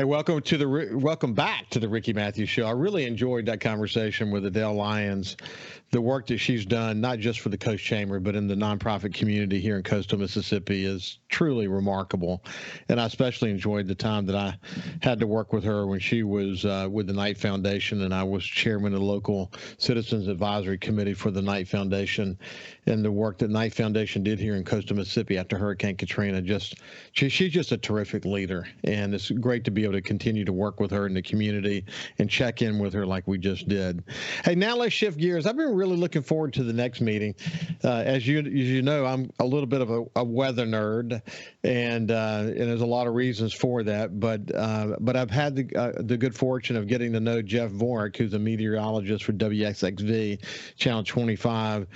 Hey, welcome back to the Ricky Mathews Show. I really enjoyed that conversation with Adele Lyons. The work that she's done, not just for the Coast Chamber, but in the nonprofit community here in coastal Mississippi, is truly remarkable. And I especially enjoyed the time that I had to work with her when she was with the Knight Foundation, and I was chairman of the local Citizens Advisory Committee for the Knight Foundation, and the work that Knight Foundation did here in coastal Mississippi after Hurricane Katrina. She's just a terrific leader, and it's great to be able to continue to work with her in the community and check in with her like we just did. Hey, now let's shift gears. I've been really looking forward to the next meeting. As you know, I'm a little bit of a weather nerd, and there's a lot of reasons for that. But I've had the good fortune of getting to know Jeff Vorick, who's a meteorologist for WXXV Channel 25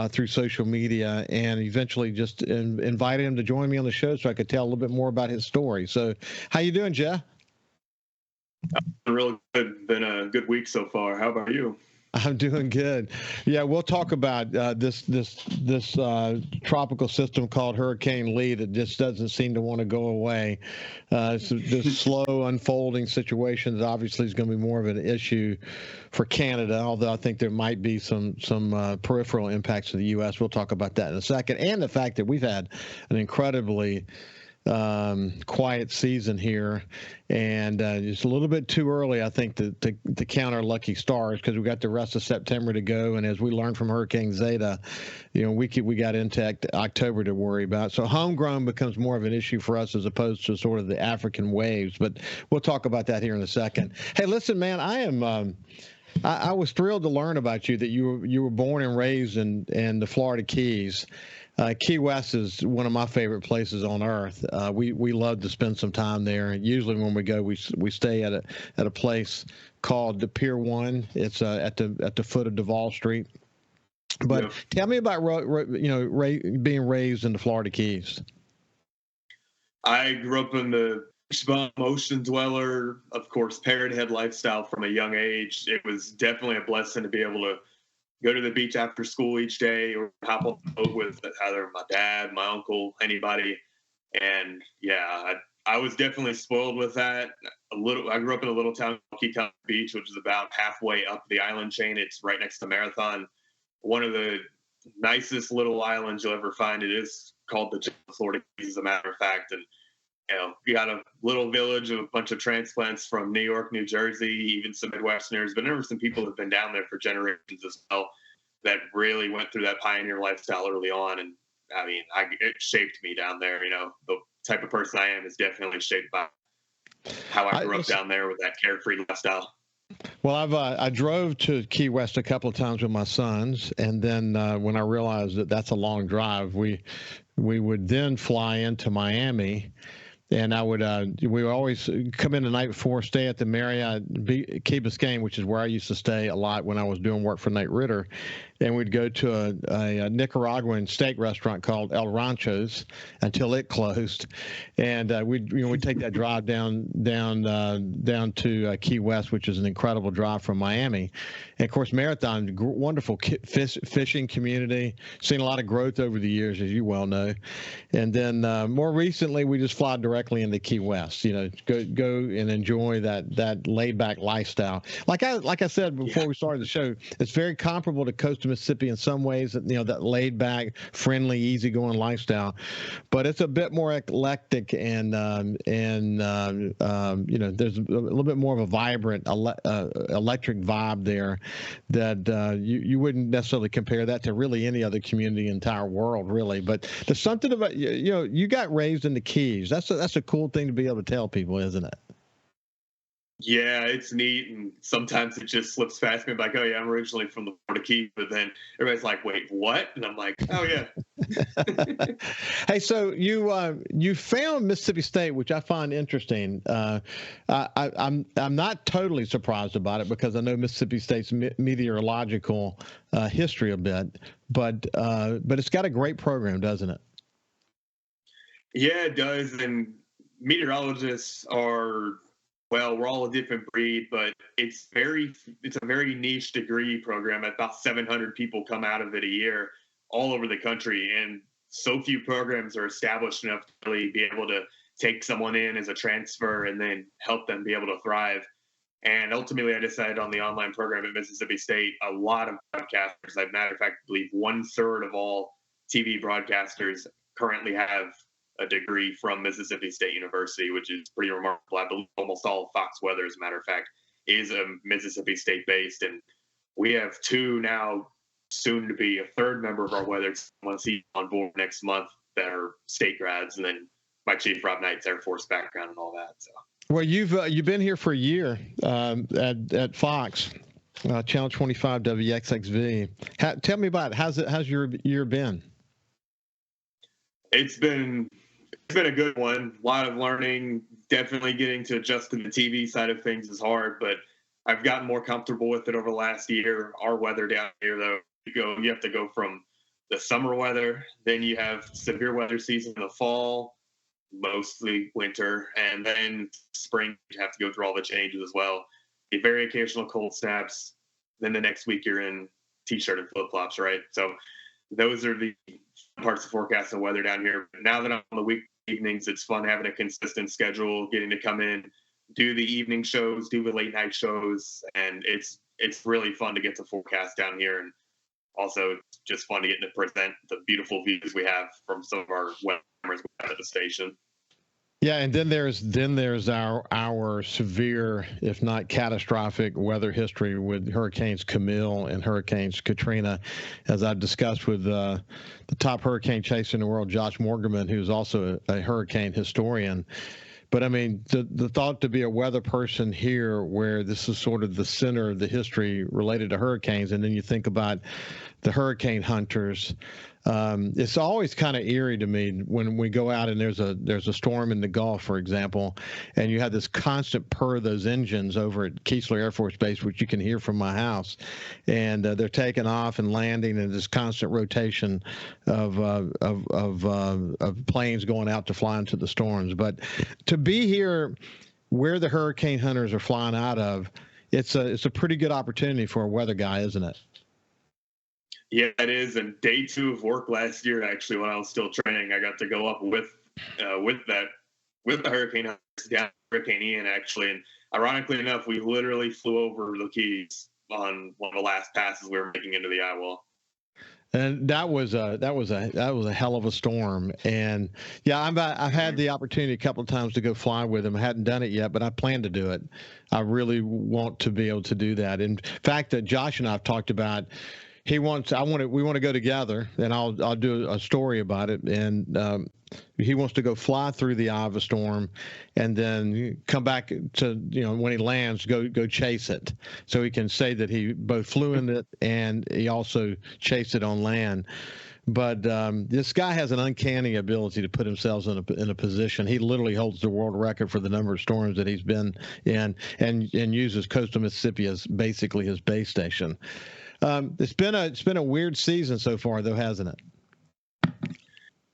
through social media, and eventually just invited him to join me on the show so I could tell a little bit more about his story. So, how you doing, Jeff? Real good. Been a good week so far. How about you? I'm doing good. Yeah, we'll talk about this tropical system called Hurricane Lee that just doesn't seem to want to go away. This slow unfolding situation obviously is going to be more of an issue for Canada, although I think there might be some peripheral impacts to the U.S. We'll talk about that in a second, and the fact that we've had an incredibly quiet season here, and it's a little bit too early, I think, to count our lucky stars, because we got the rest of September to go, and as we learned from Hurricane Zeta, we got into October to worry about. So homegrown becomes more of an issue for us as opposed to sort of the African waves, but we'll talk about that here in a second. Hey, listen, man, I was thrilled to learn about you, that you were born and raised in the Florida Keys. Key West is one of my favorite places on earth. We love to spend some time there. Usually when we go, we stay at a place called the Pier 1. It's at the foot of Duval Street. But yeah. Tell me about being raised in the Florida Keys. I grew up in the beach bum, ocean dweller, of course, parrot-head lifestyle from a young age. It was definitely a blessing to be able to go to the beach after school each day, or hop on the boat with either my dad, my uncle, anybody. And yeah, I was definitely spoiled with that. I grew up in a little town called Keystone Beach, which is about halfway up the island chain. It's right next to Marathon. One of the nicest little islands you'll ever find. It is called the Florida Keys, as a matter of fact. And you got a little village of a bunch of transplants from New York, New Jersey, even some Midwesterners, but there were some people that have been down there for generations as well that really went through that pioneer lifestyle early on. And I mean, it shaped me down there. The type of person I am is definitely shaped by how I grew up down there with that carefree lifestyle. Well, I drove to Key West a couple of times with my sons, and then when I realized that that's a long drive, we would then fly into Miami. And we would always come in the night before, stay at the Marriott Key Biscayne, which is where I used to stay a lot when I was doing work for Nate Ritter. And we'd go to a Nicaraguan steak restaurant called El Rancho's until it closed. And we'd take that drive down to Key West, which is an incredible drive from Miami. And of course, Marathon, wonderful fishing community, seen a lot of growth over the years, as you well know. And then more recently, we just fly directly into Key West. Go and enjoy that laid back lifestyle. Like I said before we started the show, it's very comparable to coastal Mississippi in some ways. That laid back, friendly, easygoing lifestyle, but it's a bit more eclectic and there's a little bit more of a vibrant electric vibe there that you wouldn't necessarily compare that to really any other community in the entire world, really. But there's something about you got raised in the Keys. That's a cool thing to be able to tell people, isn't it? Yeah, it's neat, and sometimes it just slips past me. Like, oh yeah, I'm originally from the Florida Keys, but then everybody's like, "Wait, what?" And I'm like, "Oh yeah." Hey, so you found Mississippi State, which I find interesting. I'm not totally surprised about it because I know Mississippi State's meteorological history a bit, but it's got a great program, doesn't it? Yeah, it does, and meteorologists are. Well, we're all a different breed, but it's a very niche degree program. About 700 people come out of it a year all over the country, and so few programs are established enough to really be able to take someone in as a transfer and then help them be able to thrive. And ultimately, I decided on the online program at Mississippi State. A lot of broadcasters, as a matter of fact, I believe 1/3 of all TV broadcasters currently have a degree from Mississippi State University, which is pretty remarkable. I believe almost all of Fox Weather, as a matter of fact, is Mississippi State based. And we have two now, soon to be a third member of our weather team once he's on board next month that are state grads. And then my chief, Rob Knight's Air Force background and all that. So. Well, you've been here for a year at Fox, Channel 25 WXXV. Tell me about it. How's your year been? It's been a good one. A lot of learning. Definitely getting to adjust to the TV side of things is hard, but I've gotten more comfortable with it over the last year. Our weather down here, though, you have to go from the summer weather, then you have severe weather season in the fall, mostly winter, and then spring you have to go through all the changes as well. The very occasional cold snaps, then the next week you're in t-shirt and flip-flops, right? So those are the parts of forecasting weather down here. Now that I'm on the week evenings, it's fun having a consistent schedule, getting to come in, do the evening shows, do the late night shows, and it's really fun to get to forecast down here. And also just fun to get to present the beautiful views we have from some of our web cameras we have at the station. Yeah, and then there's our severe, if not catastrophic, weather history with Hurricanes Camille and Hurricanes Katrina, as I've discussed with the top hurricane chaser in the world, Josh Morgerman, who's also a hurricane historian. But I mean, the thought to be a weather person here, where this is sort of the center of the history related to hurricanes, and then you think about the hurricane hunters. It's always kind of eerie to me when we go out and there's a storm in the Gulf, for example, and you have this constant purr of those engines over at Keesler Air Force Base, which you can hear from my house, and they're taking off and landing, and this constant rotation of planes going out to fly into the storms. But to be here where the hurricane hunters are flying out of, it's a pretty good opportunity for a weather guy, isn't it? Yeah, it is. And day 2 of work last year, actually, when I was still training, I got to go up with the hurricane hunters down Hurricane Ian, actually. And ironically enough, we literally flew over the Keys on one of the last passes we were making into the eye wall. And that was a hell of a storm. And yeah, I've had the opportunity a couple of times to go fly with him. I hadn't done it yet, but I plan to do it. I really want to be able to do that. In fact, Josh and I have talked about. We want to go together, and I'll do a story about it. And he wants to go fly through the eye of a storm, and then come back to, when he lands, go chase it, so he can say that he both flew in it and he also chased it on land. But this guy has an uncanny ability to put himself in a position. He literally holds the world record for the number of storms that he's been in, and uses coastal Mississippi as basically his base station. It's been a weird season so far, though, hasn't it?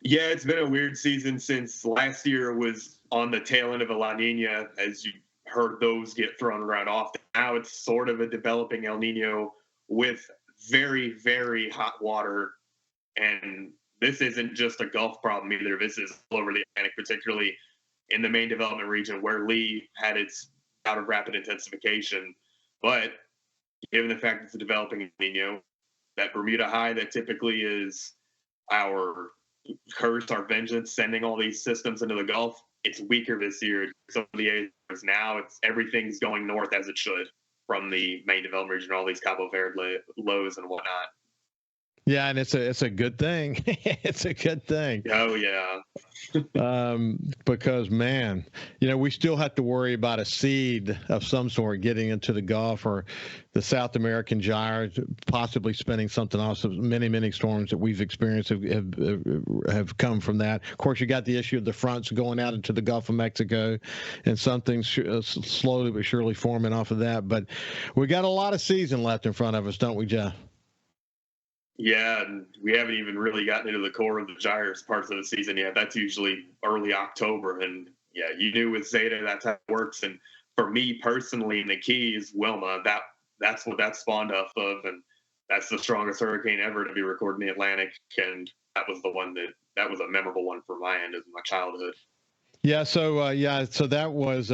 Yeah, it's been a weird season since last year was on the tail end of a La Nina, as you heard those get thrown around often. Now it's sort of a developing El Nino with very, very hot water. And this isn't just a Gulf problem either. This is all over the Atlantic, particularly in the main development region where Lee had its bout of rapid intensification. But given the fact it's a developing El Nino, that Bermuda high that typically is our curse, our vengeance, sending all these systems into the Gulf, it's weaker this year. Some of the areas now, everything's going north as it should from the main development region, all these Cabo Verde lows and whatnot. Yeah, and it's a good thing. It's a good thing. Oh yeah. Because man, we still have to worry about a seed of some sort getting into the Gulf or the South American gyre, possibly spinning something off. So many storms that we've experienced have come from that. Of course, you got the issue of the fronts going out into the Gulf of Mexico, and something slowly but surely forming off of that. But we got a lot of season left in front of us, don't we, Jeff? Yeah, and we haven't even really gotten into the core of the gyres parts of the season yet. That's usually early October. And yeah, you knew with Zeta, that's how it works. And for me personally, in the Keys, Wilma, that's what that spawned off of. And that's the strongest hurricane ever to be recorded in the Atlantic. And that was the one that was a memorable one for my end of my childhood. Yeah, so that was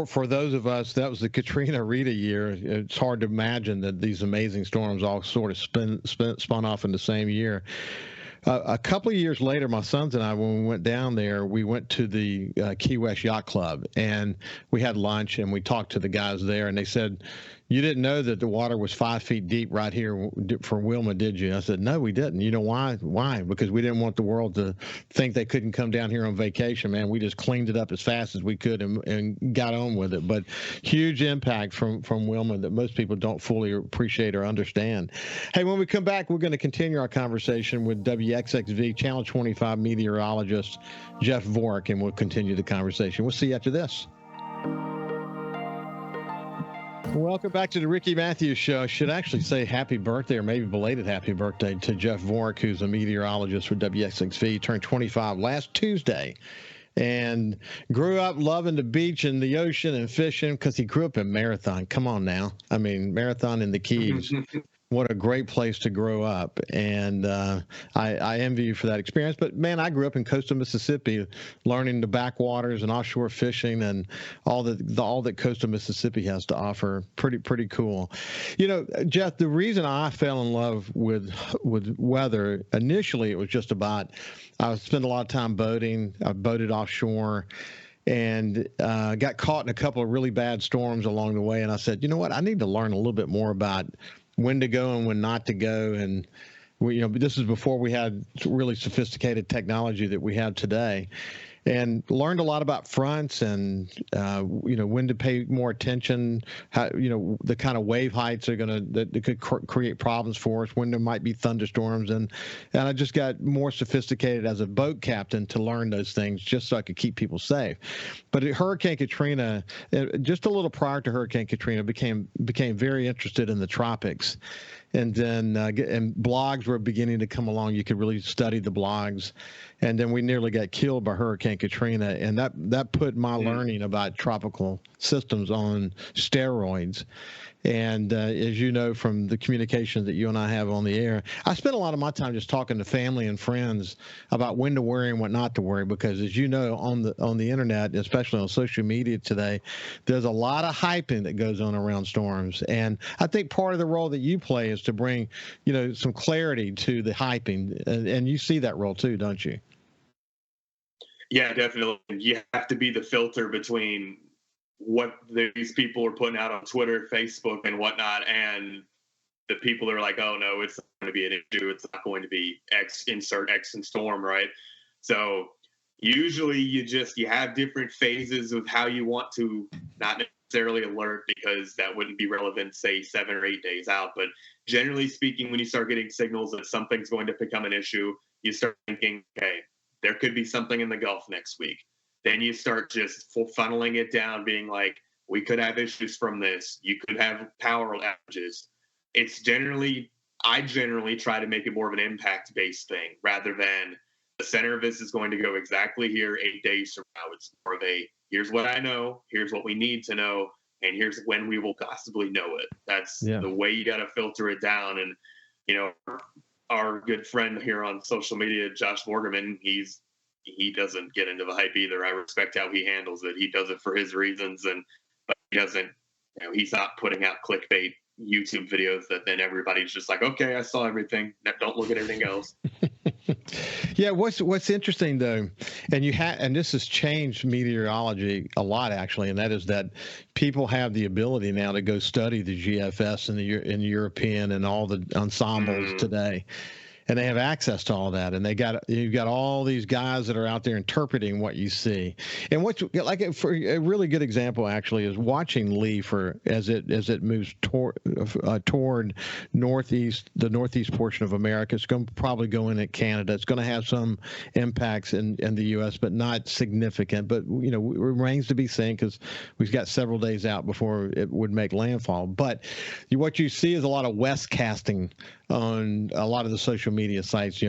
for those of us, that was the Katrina Rita year. It's hard to imagine that these amazing storms all sort of spun off in the same year. A couple of years later, my sons and I, when we went down there, we went to the Key West Yacht Club, and we had lunch, and we talked to the guys there, and they said, "You didn't know that the water was 5 feet deep right here for Wilma, did you?" I said, "No, we didn't." You know why? Why? Because we didn't want the world to think they couldn't come down here on vacation, man. We just cleaned it up as fast as we could and got on with it. But huge impact from Wilma that most people don't fully appreciate or understand. Hey, when we come back, we're going to continue our conversation with WXXV Channel 25 meteorologist Jeff Vorick, and we'll continue the conversation. We'll see you after this. Welcome back to the Ricky Mathews Show. I should actually say happy birthday, or maybe belated happy birthday, to Jeff Vorick, who's a meteorologist for WXXV. He turned 25 last Tuesday and grew up loving the beach and the ocean and fishing because he grew up in Marathon. Come on now. I mean, Marathon in the Keys. What a great place to grow up. And I envy you for that experience. But, man, I grew up in coastal Mississippi learning the backwaters and offshore fishing and all that coastal Mississippi has to offer. Pretty cool. You know, Jeff, the reason I fell in love with weather, initially it was just about I spent a lot of time boating. I boated offshore and got caught in a couple of really bad storms along the way. And I said, you know what, I need to learn a little bit more about when to go and when not to go. And this is before we had really sophisticated technology that we have today, and learned a lot about fronts and when to pay more attention, how the kind of wave heights are that could create problems for us, when there might be thunderstorms, and I just got more sophisticated as a boat captain to learn those things just so I could keep people safe. But Hurricane Katrina, just a little prior to Hurricane Katrina, became very interested in the tropics. And then and blogs were beginning to come along. You could really study the blogs. And then we nearly got killed by Hurricane Katrina. And that put my learning about tropical systems on steroids. And as you know from the communication that you and I have on the air, I spend a lot of my time just talking to family and friends about when to worry and what not to worry, because as you know, on the internet, especially on social media today, there's a lot of hyping that goes on around storms. And I think part of the role that you play is to bring, some clarity to the hyping. And you see that role too, don't you? Yeah, definitely. You have to be the filter between what these people are putting out on Twitter, Facebook, and whatnot, and the people that are like, oh no, it's not going to be an issue. It's not going to be insert X in storm, right? So usually you have different phases of how you want to not necessarily alert, because that wouldn't be relevant, say 7 or 8 days out. But generally speaking, when you start getting signals that something's going to become an issue, you start thinking, okay, there could be something in the Gulf next week. Then you start just funneling it down, being like, we could have issues from this. You could have power outages. I generally try to make it more of an impact-based thing rather than the center of this is going to go exactly here 8 days from now. It's more of a, here's what I know, here's what we need to know, and here's when we will possibly know it. That's the way you got to filter it down. And, our good friend here on social media, Josh Morgan, he doesn't get into the hype either. I respect how he handles it. He does it for his reasons, but he doesn't, he's not putting out clickbait YouTube videos that then everybody's just like, okay, I saw everything. Don't look at anything else. Yeah. What's interesting though, and this has changed meteorology a lot actually, and that is that people have the ability now to go study the GFS and the European and all the ensembles today. And they have access to all that, and you've got all these guys that are out there interpreting what you see. And for a really good example actually is watching Lee as it moves toward the northeast portion of America. It's going to probably go in at Canada. It's going to have some impacts in the U.S., but not significant. But it remains to be seen because we've got several days out before it would make landfall. But what you see is a lot of west casting on a lot of the social media sites.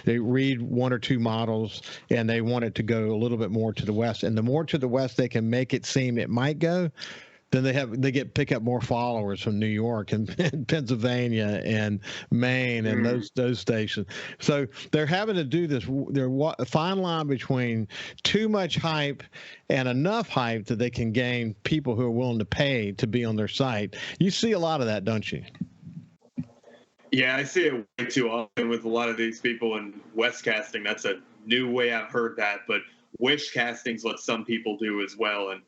They read one or two models and they want it to go a little bit more to the west, and the more to the west they can make it seem it might go, then they pick up more followers from New York and, and Pennsylvania and Maine and those stations. So they're having to do this. They're a fine line between too much hype and enough hype that they can gain people who are willing to pay to be on their site. You see a lot of that, don't you? Yeah, I see it way too often with a lot of these people in westcasting. That's a new way I've heard that, but wish casting's what some people do as well. And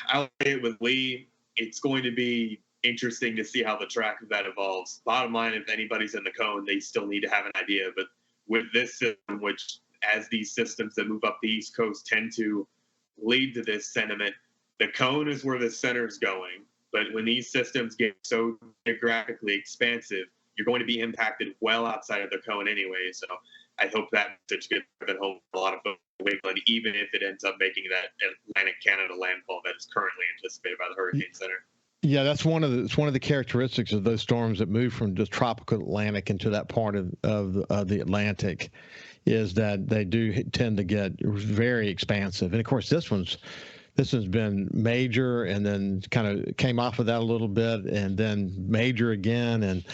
I'll say it with Lee. It's going to be interesting to see how the track of that evolves. Bottom line, if anybody's in the cone, they still need to have an idea. But with this system, which as these systems that move up the East Coast tend to lead to this sentiment, the cone is where the center's going. But when these systems get so geographically expansive, you're going to be impacted well outside of the cone anyway. So I hope that message gets driven home a lot of folks in New England, even if it ends up making that Atlantic Canada landfall that is currently anticipated by the Hurricane Center. Yeah, that's one of the characteristics of those storms that move from just tropical Atlantic into that part of the Atlantic, is that they do tend to get very expansive. And of course, this one's been major, and then kind of came off of that a little bit, and then major again, and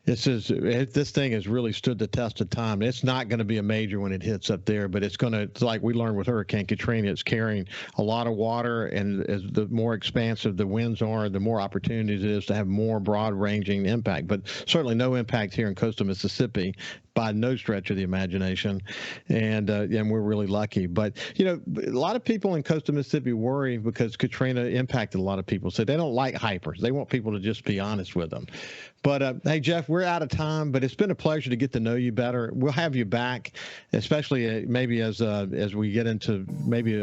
this thing has really stood the test of time. It's not going to be a major when it hits up there, but it's like we learned with Hurricane Katrina, it's carrying a lot of water, and as the more expansive the winds are, the more opportunities it is to have more broad-ranging impact. But certainly no impact here in coastal Mississippi by no stretch of the imagination, and we're really lucky. But a lot of people in coastal Mississippi worry because Katrina impacted a lot of people, so they don't like hypers. They want people to just be honest with them. But hey, Jeff, we're out of time, but it's been a pleasure to get to know you better. We'll have you back, especially maybe as we get into maybe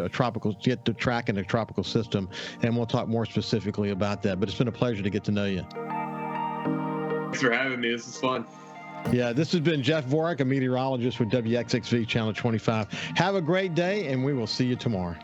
get to track in a tropical system, and we'll talk more specifically about that. But it's been a pleasure to get to know you. Thanks for having me. This is fun. Yeah, this has been Jeff Vorick, a meteorologist with WXXV Channel 25. Have a great day, and we will see you tomorrow.